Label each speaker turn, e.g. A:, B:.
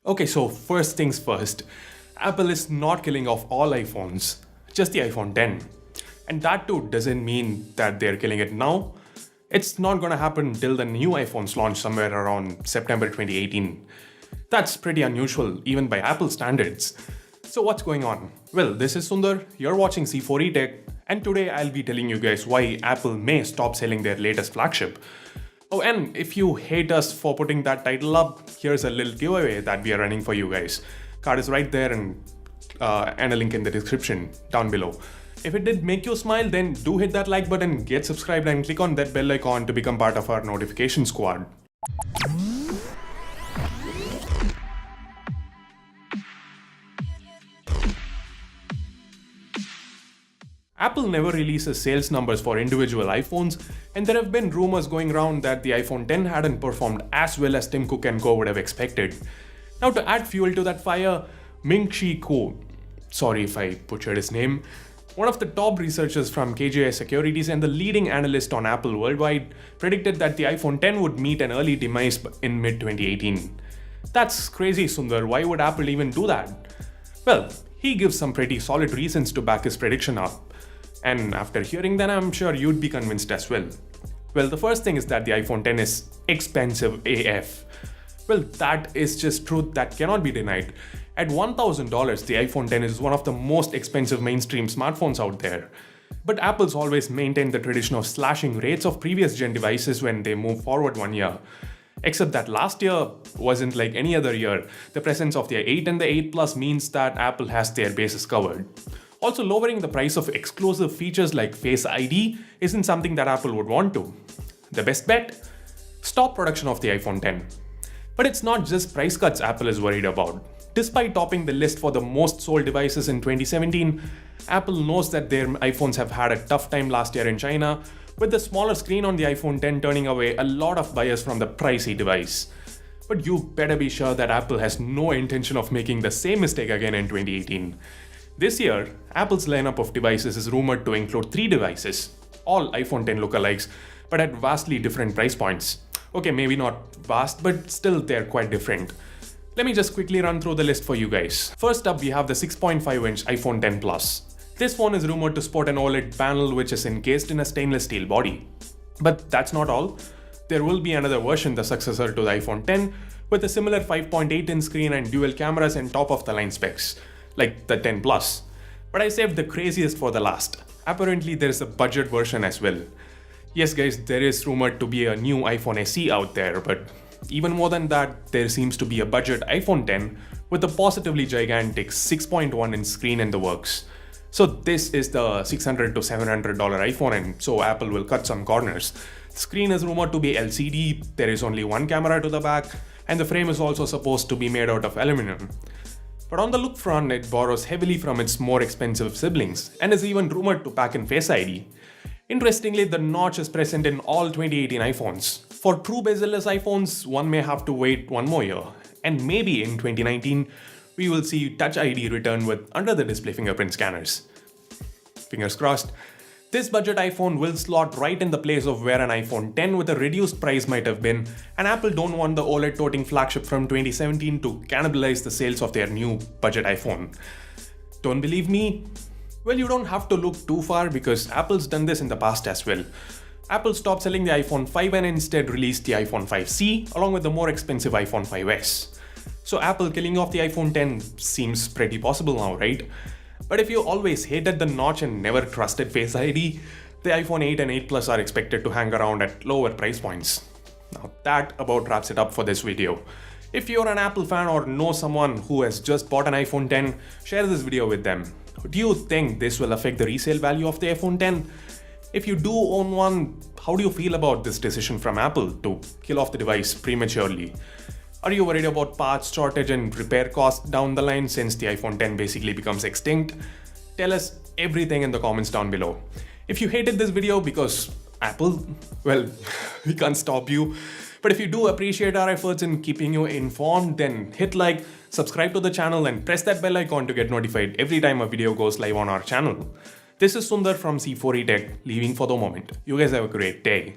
A: Okay, so first things first, Apple is not killing off all iPhones, just the iPhone X. And that too doesn't mean that they're killing it now. It's not gonna happen till the new iPhones launch somewhere around September 2018. That's pretty unusual, even by Apple standards. So what's going on? Well, this is Sundar, you're watching C4E Tech, and today I'll be telling you guys why Apple may stop selling their latest flagship. Oh, and if you hate us for putting that title up, here's a little giveaway that we are running for you guys. Card is right there and a link in the description down below. If it did make you smile, then do hit that like button, get subscribed and click on that bell icon to become part of our notification squad. Apple never releases sales numbers for individual iPhones, and there have been rumors going around that the iPhone X hadn't performed as well as Tim Cook and co would have expected. Now, to add fuel to that fire, Ming-Chi Kuo, sorry if I butchered his name, one of the top researchers from KGI Securities and the leading analyst on Apple worldwide, predicted that the iPhone X would meet an early demise in mid-2018. That's crazy, Sundar. Why would Apple even do that? Well, he gives some pretty solid reasons to back his prediction up. And after hearing that, I'm sure you'd be convinced as well. Well, the first thing is that the iPhone X is expensive AF. Well, that is just truth that cannot be denied. At $1,000, the iPhone X is one of the most expensive mainstream smartphones out there. But Apple's always maintained the tradition of slashing rates of previous gen devices when they move forward 1 year. Except that last year wasn't like any other year. The presence of the 8 and the 8 Plus means that Apple has their bases covered. Also, lowering the price of exclusive features like Face ID isn't something that Apple would want to. The best bet? Stop production of the iPhone X. But it's not just price cuts Apple is worried about. Despite topping the list for the most sold devices in 2017, Apple knows that their iPhones have had a tough time last year in China, with the smaller screen on the iPhone X turning away a lot of buyers from the pricey device. But you better be sure that Apple has no intention of making the same mistake again in 2018. This year, Apple's lineup of devices is rumored to include 3 devices, all iPhone X lookalikes, but at vastly different price points. Okay, maybe not vast, but still they're quite different. Let me just quickly run through the list for you guys. First up, we have the 6.5-inch iPhone X Plus. This phone is rumored to sport an OLED panel which is encased in a stainless steel body. But that's not all. There will be another version, the successor to the iPhone X, with a similar 5.8-inch screen and dual cameras and top-of-the-line specs, like the X Plus. But I saved the craziest for the last. Apparently there is a budget version as well. Yes guys, there is rumored to be a new iPhone SE out there, but even more than that, there seems to be a budget iPhone X with a positively gigantic 6.1-inch screen in the works. So this is the $600 to $700 iPhone, and so Apple will cut some corners. The screen is rumored to be LCD, there is only one camera to the back, and the frame is also supposed to be made out of aluminum. But on the look front, it borrows heavily from its more expensive siblings, and is even rumored to pack in Face ID. Interestingly, the notch is present in all 2018 iPhones. For true bezel-less iPhones, one may have to wait 1 more year, and maybe in 2019, we will see Touch ID return with under-the-display fingerprint scanners. Fingers crossed. This budget iPhone will slot right in the place of where an iPhone X with a reduced price might have been, and Apple don't want the OLED-toting flagship from 2017 to cannibalize the sales of their new budget iPhone. Don't believe me? Well, you don't have to look too far because Apple's done this in the past as well. Apple stopped selling the iPhone 5 and instead released the iPhone 5C along with the more expensive iPhone 5S. So Apple killing off the iPhone X seems pretty possible now, right? But if you always hated the notch and never trusted Face ID, the iPhone 8 and 8 Plus are expected to hang around at lower price points. Now that about wraps it up for this video. If you're an Apple fan or know someone who has just bought an iPhone X, share this video with them. Do you think this will affect the resale value of the iPhone X? If you do own one, how do you feel about this decision from Apple to kill off the device prematurely? Are you worried about parts shortage and repair costs down the line since the iPhone X basically becomes extinct? Tell us everything in the comments down below. If you hated this video because Apple, well, we can't stop you. But if you do appreciate our efforts in keeping you informed, then hit like, subscribe to the channel and press that bell icon to get notified every time a video goes live on our channel. This is Sundar from C4E Tech, leaving for the moment. You guys have a great day.